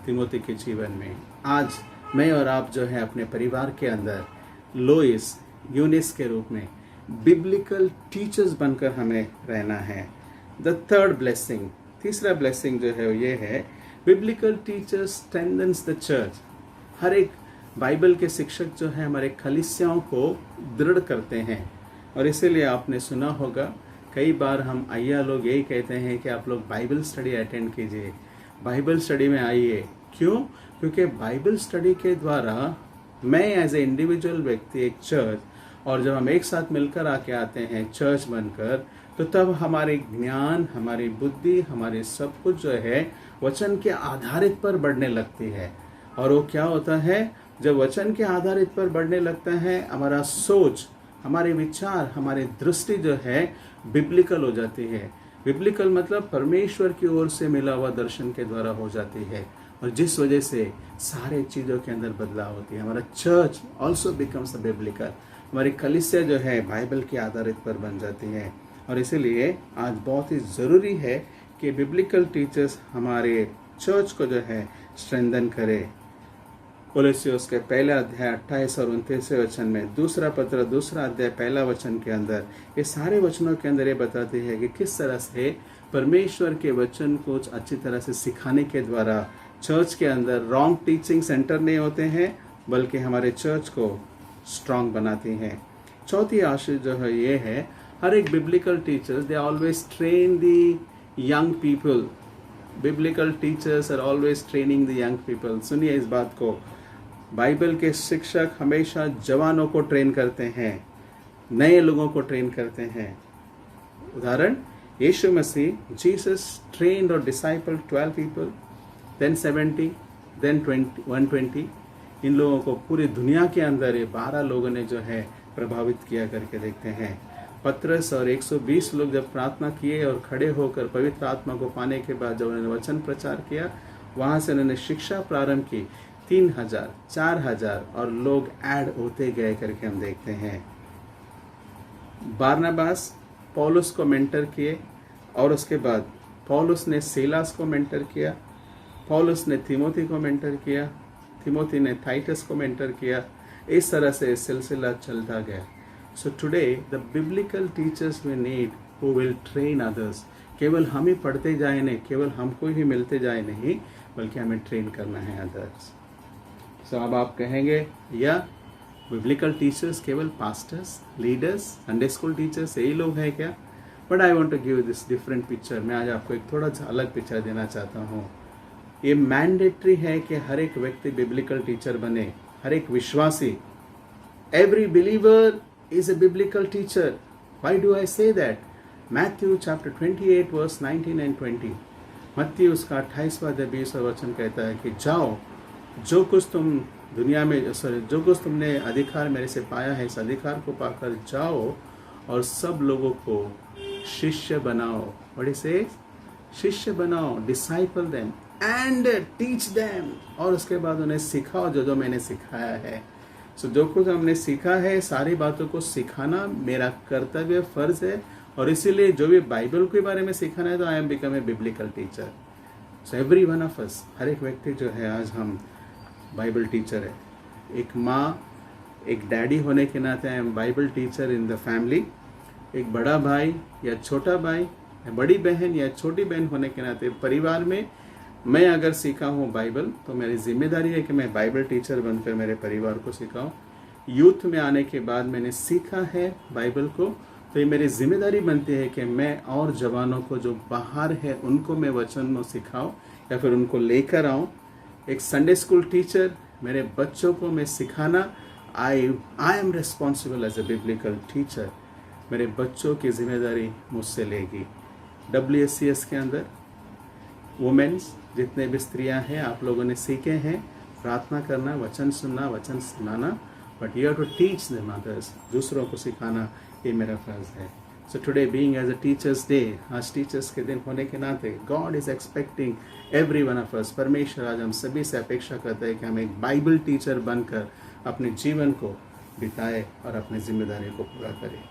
तिमोथी के जीवन में। आज मैं और आप जो है अपने परिवार के अंदर लोइस, यूनिस के रूप में बिब्लिकल टीचर्स बनकर हमें रहना है। द थर्ड ब्लेसिंग, तीसरा ब्लेसिंग जो है ये है, biblical teachers strengthens the church. हर एक बाइबल के शिक्षक जो है हमारे कलीसियाओं को दृढ़ करते हैं। और इसीलिए आपने सुना होगा कई बार हम अय्या लोग यही कहते हैं कि आप लोग बाइबल स्टडी अटेंड कीजिए, बाइबल स्टडी में आइए। क्यों? क्योंकि बाइबल स्टडी के द्वारा मैं एज ए इंडिविजुअल व्यक्ति एक चर्च, और जब हम एक साथ मिलकर आके आते हैं चर्च बनकर, तो तब हमारे ज्ञान, हमारी बुद्धि, हमारे सब कुछ जो है वचन के आधारित पर बढ़ने लगती है। और वो क्या होता है, जब वचन के आधारित पर बढ़ने लगता है, हमारा सोच, हमारे विचार, हमारी दृष्टि जो है बिब्लिकल हो जाती है। बिब्लिकल मतलब परमेश्वर की ओर से मिला हुआ दर्शन के द्वारा हो जाती है, और जिस वजह से सारे चीज़ों के अंदर बदलाव होती है। हमारा church also becomes a biblical, हमारी कलीसिया जो है बाइबल के आधारित पर बन जाती है। और इसीलिए आज बहुत ही ज़रूरी है कि बिब्लिकल टीचर्स हमारे चर्च को जो है स्ट्रेंथन करे। कोलोसियोस के पहला अध्याय 28 और 29 वचन में, दूसरा पत्र दूसरा अध्याय पहला वचन के अंदर, ये सारे वचनों के अंदर ये बताते हैं कि किस तरह से परमेश्वर के वचन को अच्छी तरह से सिखाने के द्वारा चर्च के अंदर रॉन्ग टीचिंग सेंटर नहीं होते हैं, बल्कि हमारे चर्च को स्ट्रांग बनाती हैं। चौथी आशीष जो है ये है, हर एक biblical teachers they always train the young people. Biblical teachers are always training the young people. सुनिए इस बात को, बाइबल के शिक्षक हमेशा जवानों को ट्रेन करते हैं, नए लोगों को ट्रेन करते हैं। उदाहरण, यीशु मसीह, जीसस ट्रेन्ड और डिसाइपल 12 पीपल, देन 70, देन 120। इन लोगों को पूरी दुनिया के अंदर ये 12 लोगों ने जो है प्रभावित किया करके देखते हैं। पतरस और 120 लोग जब प्रार्थना किए और खड़े होकर पवित्र आत्मा को पाने के बाद जब उन्होंने वचन प्रचार किया, वहां से उन्होंने शिक्षा प्रारंभ की। 3000, 4000 और लोग ऐड होते गए करके हम देखते हैं। बारनबास पौलुस को मेंटर किए, और उसके बाद पौलुस ने सीलास को मेंटर किया, पौलुस ने तिमोथी को मेंटर किया, तिमोथी ने टाइटस को मेंटर किया। इस तरह से सिलसिला चलता गया। So today the biblical teachers we need who will train others. केवल हम ही पढ़ते जाए नहीं, केवल हमको ही मिलते जाए नहीं, बल्कि हमें ट्रेन करना है अदर्स। सो अब आप कहेंगे, या बिब्लिकल टीचर्स केवल pastors, leaders, Sunday school teachers यही लोग हैं क्या? But I want to give this different picture. मैं आज आपको एक थोड़ा सा अलग पिक्चर देना चाहता हूँ। ये मैंडेटरी है कि हर एक व्यक्ति बिब्लिकल टीचर बने, हर एक विश्वासी। Every believer is a biblical teacher. Why do I say that? Matthew chapter 28 verse 19 and 20. मत्ती उसका 28वां अध्याय 20वां वचन कहता है कि जाओ, जो कुछ तुम दुनिया में, जो कुछ तुमने अधिकार मेरे से पाया है, इस अधिकार को पाकर जाओ और सब लोगों को शिष्य बनाओ। What it says? शिष्य बनाओ, disciple them and teach them। और उसके बाद उन्हें सिखाओ जो जो मैंने सिखाया है। सो जो कुछ हमने सीखा है, सारी बातों को सिखाना मेरा कर्तव्य, फर्ज है। और इसीलिए जो भी बाइबल के बारे में सिखाना है, तो I am become a biblical teacher. So every one of us, हर एक व्यक्ति जो है आज हम बाइबल टीचर है। एक माँ, एक डैडी होने के नाते I am Bible teacher in the family. एक बड़ा भाई या छोटा भाई या बड़ी बहन या छोटी बहन होने के नाते परिवार में मैं अगर सीखा हूँ बाइबल, तो मेरी जिम्मेदारी है कि मैं बाइबल टीचर बनकर मेरे परिवार को सिखाऊं। यूथ में आने के बाद मैंने सीखा है बाइबल को, तो ये मेरी जिम्मेदारी बनती है कि मैं और जवानों को जो बाहर है उनको मैं वचन में सिखाऊं या फिर उनको लेकर आऊं। एक संडे स्कूल टीचर, मेरे बच्चों को मैं सिखाना, I am responsible as a biblical teacher. मेरे बच्चों की जिम्मेदारी मुझसे लेगी। WSCS के अंदर वुमेन्स, जितने भी स्त्रियां हैं, आप लोगों ने सीखे हैं प्रार्थना करना, वचन सुनना, वचन सुनाना, but you have to teach them others. दूसरों को सिखाना ये मेरा फर्ज है। So today being as a teachers day, आज टीचर्स के दिन होने के नाते God is expecting every one of us. परमेश्वर आज हम सभी से अपेक्षा करता है कि हम एक बाइबल टीचर बनकर अपने जीवन को बिताए और अपनी जिम्मेदारी को पूरा करें।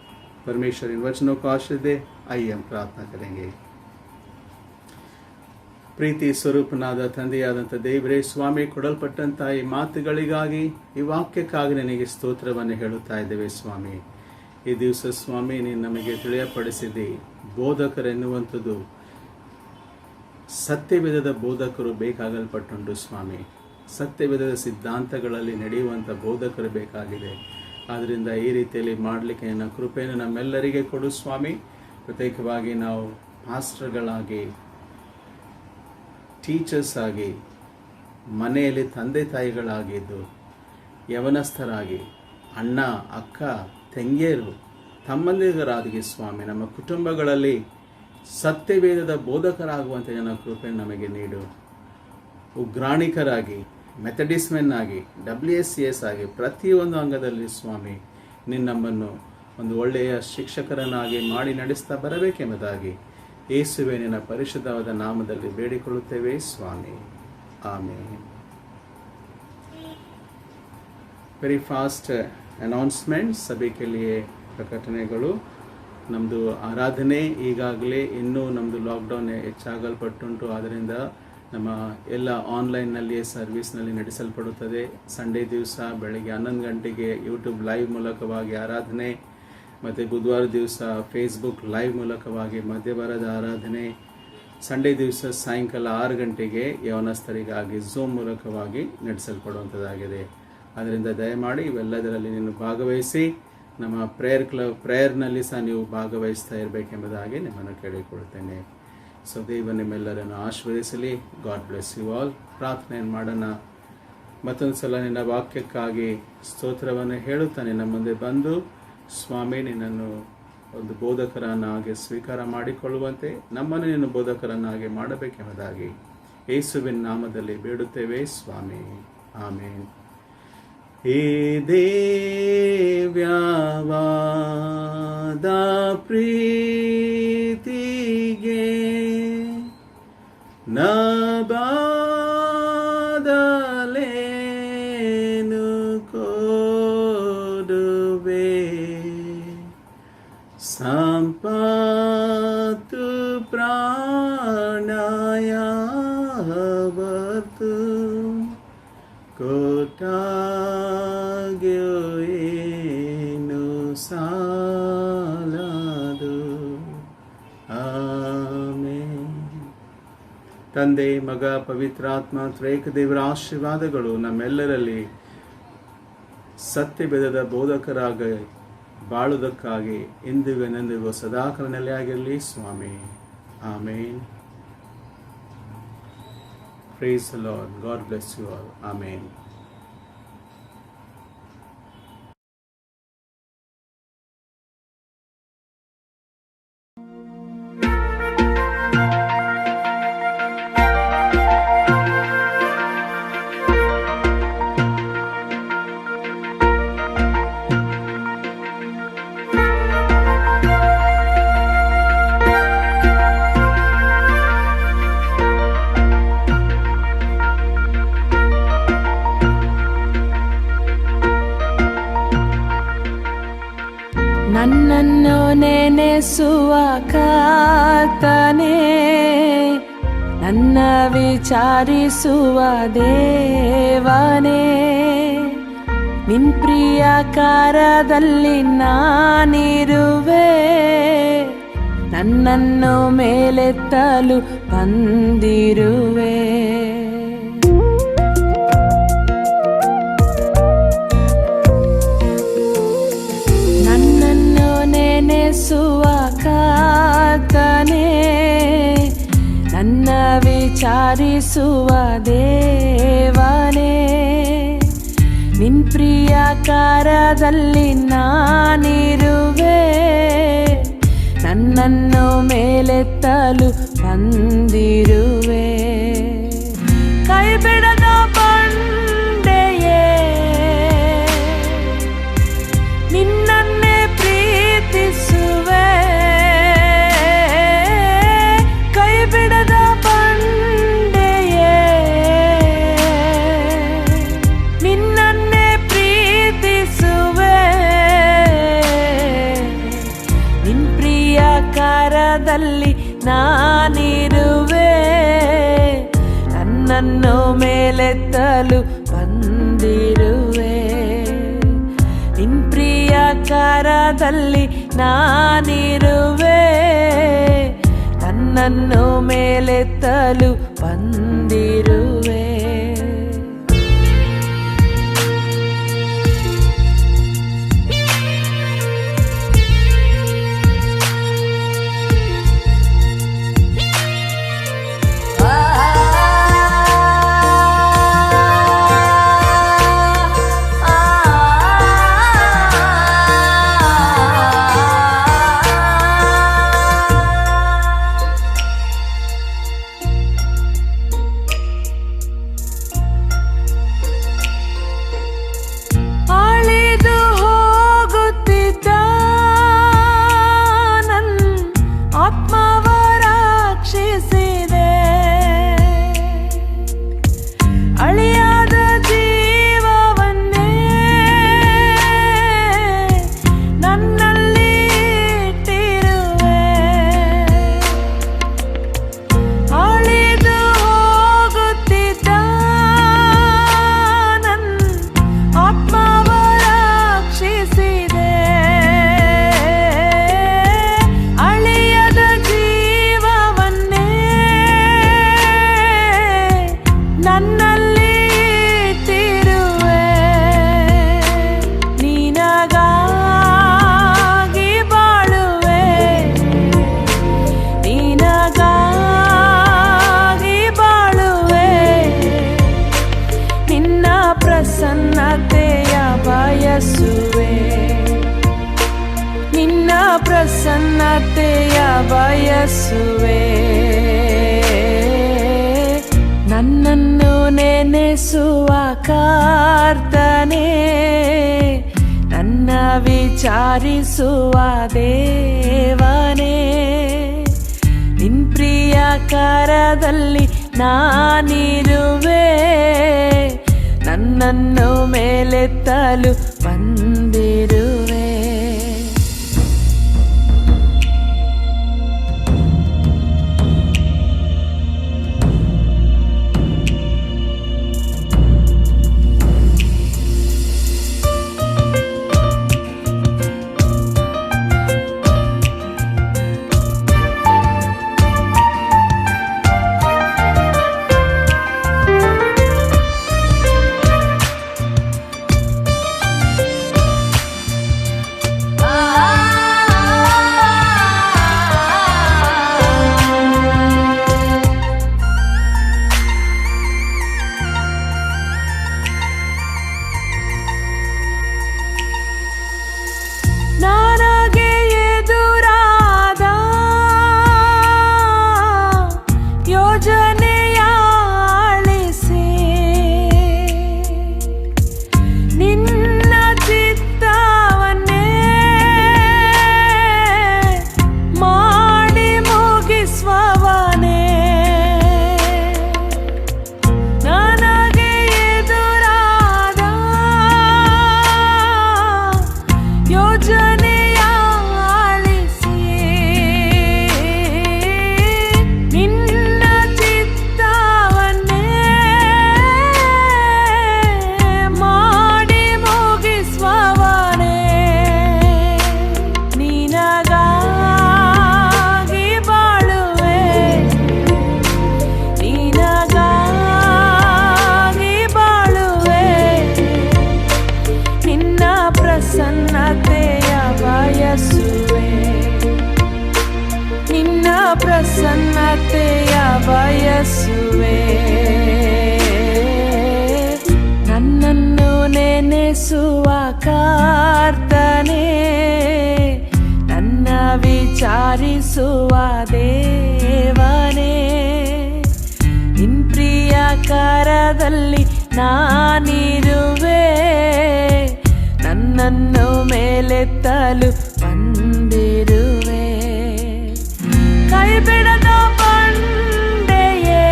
परमेश्वर इन वचनों को आशीष दे। आइए हम प्रार्थना करेंगे। ಪ್ರೀತಿ ಸ್ವರೂಪನಾದ ತಂದೆಯಾದಂಥ ದೇವರೇ, ಸ್ವಾಮಿ, ಕೊಡಲ್ಪಟ್ಟಂಥ ಈ ಮಾತುಗಳಿಗಾಗಿ, ಈ ವಾಕ್ಯಕ್ಕಾಗಿ ನಿನಗೆ ಸ್ತೋತ್ರವನ್ನು ಹೇಳುತ್ತಾ ಇದ್ದೇವೆ ಸ್ವಾಮಿ। ಈ ದಿವಸ ಸ್ವಾಮಿ ನೀನು ನಮಗೆ ತಿಳಿಯಪಡಿಸಿದಿ. ಬೋಧಕರೆನ್ನುವಂಥದ್ದು ಸತ್ಯವೇದದ ಬೋಧಕರು ಬೇಕಾಗಲ್ಪಟ್ಟುಂಟು ಸ್ವಾಮಿ. ಸತ್ಯವೇದದ ಸಿದ್ಧಾಂತಗಳಲ್ಲಿ ನಡೆಯುವಂಥ ಬೋಧಕರು ಬೇಕಾಗಿದೆ. ಆದ್ದರಿಂದ ಈ ರೀತಿಯಲ್ಲಿ ಮಾಡಲಿಕ್ಕೆ ನಿನ್ನ ಕೃಪೆಯನ್ನು ನಮ್ಮೆಲ್ಲರಿಗೆ ಕೊಡು ಸ್ವಾಮಿ. ಪ್ರತ್ಯೇಕವಾಗಿ ನಾವು ಪಾಸ್ಟರ್ಗಳಾಗಿ, ಟೀಚರ್ಸ್ ಆಗಿ, ಮನೆಯಲ್ಲಿ ತಂದೆ ತಾಯಿಗಳಾಗಿದ್ದು, ಯವನಸ್ಥರಾಗಿ, ಅಣ್ಣ ಅಕ್ಕ ತಂಗಿಯರು ತಮ್ಮಂದಿಗರಾಗಿ ಸ್ವಾಮಿ, ನಮ್ಮ ಕುಟುಂಬಗಳಲ್ಲಿ ಸತ್ಯವೇದದ ಬೋಧಕರಾಗುವಂತೆ ನನ್ನ ಕೃಪೆ ನಮಗೆ ನೀಡು. ಉಗ್ರಾಣಿಕರಾಗಿ, ಮೆಥಡಿಸ್ಮೆನ್ ಆಗಿ, WSCS ಆಗಿ, ಪ್ರತಿಯೊಂದು ಅಂಗದಲ್ಲಿ ಸ್ವಾಮಿ ನಮ್ಮನ್ನು ಒಂದು ಒಳ್ಳೆಯ ಶಿಕ್ಷಕರನ್ನಾಗಿ ಮಾಡಿ ನಡೆಸ್ತಾ ಬರಬೇಕೆಂಬುದಾಗಿ ಯೇಸುವೆ ನಿನ್ನ ಪರಿಶುದ್ಧವಾದ ನಾಮದಲ್ಲಿ ಬೇಡಿಕೊಳ್ಳುತ್ತೇವೆ ಸ್ವಾಮಿ. ಆಮೇನ್. ವೆರಿ ಫಾಸ್ಟ್ ಅನೌನ್ಸ್ಮೆಂಟ್ ಸಭೆ के लिए ಪ್ರಕಟಣೆಗಳು. ನಮ್ಮದು ಆರಾಧನೆ ಈಗಾಗಲೇ ಇನ್ನೂ ನಮ್ಮದು ಲಾಕ್ಡೌನ್ ಹೆಚ್ಚಾಗಲ್ಪಟ್ಟುಂಟು. ಆದ್ದರಿಂದ ನಮ್ಮ ಎಲ್ಲ ಆನ್ಲೈನ್ನಲ್ಲಿಯೇ ಸರ್ವಿಸ್ನಲ್ಲಿ ನಡೆಸಲ್ಪಡುತ್ತದೆ. ಸಂಡೇ ದಿವಸ ಬೆಳಗ್ಗೆ 11 ಗಂಟೆಗೆ ಯೂಟ್ಯೂಬ್ ಲೈವ್ ಮೂಲಕವಾಗಿ ಆರಾಧನೆ, ಮತ್ತು ಬುಧವಾರ ದಿವಸ ಫೇಸ್ಬುಕ್ ಲೈವ್ ಮೂಲಕವಾಗಿ ಮಧ್ಯವಾರದ ಆರಾಧನೆ, ಸಂಡೇ ದಿವಸ ಸಾಯಂಕಾಲ 6 ಗಂಟೆಗೆ ಯವನಸ್ಥರಿಗಾಗಿ ಝೂಮ್ ಮೂಲಕವಾಗಿ ನಡೆಸಲ್ಪಡುವಂಥದ್ದಾಗಿದೆ. ಆದ್ದರಿಂದ ದಯಮಾಡಿ ಇವೆಲ್ಲದರಲ್ಲಿ ನೀನು ಭಾಗವಹಿಸಿ ನಮ್ಮ ಪ್ರೇಯರ್ನಲ್ಲಿ ಸಹ ನೀವು ಭಾಗವಹಿಸ್ತಾ ಇರಬೇಕೆಂಬುದಾಗಿ ನಿಮ್ಮನ್ನು ಕೇಳಿಕೊಳ್ತೇನೆ. ಸೊ ದೇವ ನಿಮ್ಮೆಲ್ಲರನ್ನು ಆಶೀರ್ವದಿಸಲಿ. God bless you all. ಪ್ರಾರ್ಥನೆಯನ್ನು ಮಾಡೋಣ. ಮತ್ತೊಂದು ಸಲ ನಿನ್ನ ವಾಕ್ಯಕ್ಕಾಗಿ ಸ್ತೋತ್ರವನ್ನು ಹೇಳುತ್ತಾ ನಿನ್ನ ಮುಂದೆ ಬಂದು ಸ್ವಾಮಿ ನಿನ್ನನ್ನು ಒಂದು ಬೋಧಕರನ್ನಾಗಿ ಸ್ವೀಕಾರ ಮಾಡಿಕೊಳ್ಳುವಂತೆ ನಮ್ಮನ್ನು ನೀನು ಬೋಧಕರನ್ನಾಗಿ ಮಾಡಬೇಕೆಂಬುದಾಗಿ ಯೇಸುವಿನ ನಾಮದಲ್ಲಿ ಬೇಡುತ್ತೇವೆ ಸ್ವಾಮಿ. ಆಮೇನ್. ಹೇ ದೇವ್ಯವಾದ ಪ್ರೀತಿಗೆ ನಬದಲೇನು ಕೊಡುವೆ, ಸಂಪತ್ತು ಪ್ರಾಣಯಾವತ್ತು ಕೊಟ್ಟಾಗ್ಯೋ ಏನು ಸಾಲದು. ಆಮೆನ್. ತಂದೆ, ಮಗ, ಪವಿತ್ರಾತ್ಮ ತ್ರೇಕ ದೇವರ ಆಶೀರ್ವಾದಗಳು ನಮ್ಮೆಲ್ಲರಲ್ಲಿ ಸತ್ಯವೇದದ ಬೋಧಕರಾಗಿ ಬಾಳುವುದಕ್ಕಾಗಿ ಇಂದಿಗೂ ಸದಾಕಾಲ ನೆಲೆಯಾಗಿರಲಿ ಸ್ವಾಮಿ. ಆಮೇನ್. Praise the Lord. God bless you all. Amen. ನನ್ನನ್ನು ನೆನೆಸುವ ಕರ್ತನೇ, ನನ್ನ ವಿಚಾರಿಸುವ ದೇವನೇ, ನಿನ್ ಪ್ರಿಯ ಕಾರ್ಯದಲ್ಲಿ ನಾನಿರುವೆ, ನನ್ನನ್ನು ಮೇಲೆತ್ತಲು ಬಂದಿರುವೆ. ನೆನೆಸುವ ಕರ್ತನೇ, ನನ್ನ ವಿಚಾರಿಸುವ ದೇವನೇ, ನಿನ್ ಪ್ರಿಯ ಕಾರ್ಯದಲ್ಲಿ ನಾನಿರುವೆ, ನನ್ನನ್ನು ಮೇಲೆತ್ತಲು ಬಂದಿರುವೆ. ಕೈ ಬಿಡದ ಬಂಡೆಯೇ, ನಿನ್ನನ್ನೇ ಪ್ರೀತಿಸುವೆ, ಕೈ ಬಿಡದ ಬಂಡೆಯೇ, ನಿನ್ನನ್ನೇ ಪ್ರೀತಿಸುವೆ, ನಿನ್ ಪ್ರಿಯ ಕಾರ್ಯದಲ್ಲಿ ನಾನಿರುವೆ, ನನ್ನನ್ನು ಮೇಲೆತ್ತಲು ಬಂದಿರುವೆ. ನಿನ್ ಪ್ರಿಯ ಕರದಲ್ಲಿ ನಾನಿರುವೆ, ನನ್ನನ್ನು ಮೇಲೆತ್ತಲು ಬಂದಿರುವೆ. ನಿನ್ನ ಪ್ರಸನ್ನತೆಯ ಬಯಸುವೆ, ನನ್ನನ್ನು ನೆನೆಸುವ ಕರ್ತನೇ, ನನ್ನ ವಿಚಾರಿಸುವ ದೇವನೇ, ನಿನ್ ಪ್ರಿಯ ಕರದಲ್ಲಿ ನಾನಿರುವೆ, ನನ್ನನ್ನು ಮೇಲೆತ್ತಲು ಬಂದಿರುವೆ. ಪ್ರಸನ್ನತೆಯ ಬಯಸುವೆ, ನನ್ನನ್ನು ನೆನೆಸುವ ಕರ್ತನೇ, ನನ್ನ ವಿಚಾರಿಸುವ ದೇವನೇ, ನಿನ್ ಪ್ರಿಯ ಕರದಲ್ಲಿ ನಾನಿರುವೆ, ನನ್ನನ್ನು ಮೇಲೆತ್ತಲು ಬಂದಿರುವೆ. ಕೈ ಬಿಡದ ಬಂಡೆಯೇ,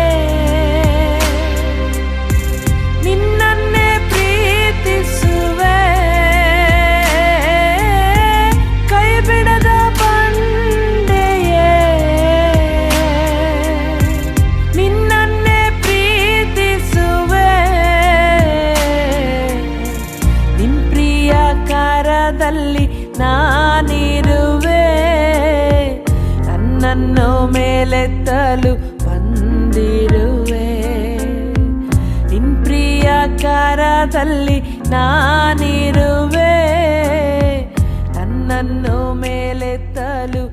ನಿನ್ನನ್ನೇ ಪ್ರೀತಿಸುವೆ, ಕೈ ಬಿಡದ ಬಂಡೆಯೇ, ನಿನ್ನನ್ನೇ ಪ್ರೀತಿಸುವೆ, ನಿನ್ ಪ್ರಿಯ ಕರದಲ್ಲಿ ನಾ ನನ್ನನ್ನು ಮೇಲೆತ್ತಲು ಬಂದಿರುವೆ. ನಿನ್ ಪ್ರಿಯ ಕರದಲ್ಲಿ ನಾನಿರುವೆ, ನನ್ನನ್ನು ಮೇಲೆತ್ತಲು